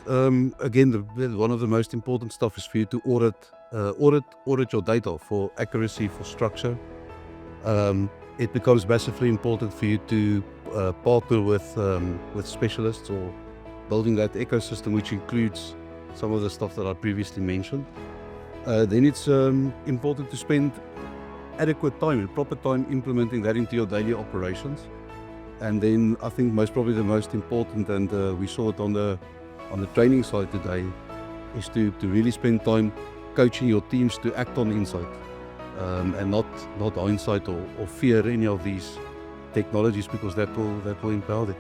again, one of the most important stuff is for you to audit your data for accuracy, for structure. It becomes massively important for you to partner with specialists or building that ecosystem, which includes some of the stuff that I previously mentioned. Then it's important to spend adequate time and proper time implementing that into your daily operations. And then I think most probably the most important, and we saw it on the training side today, is to really spend time coaching your teams to act on insight, and not hindsight or fear any of these technologies, because that will empower them.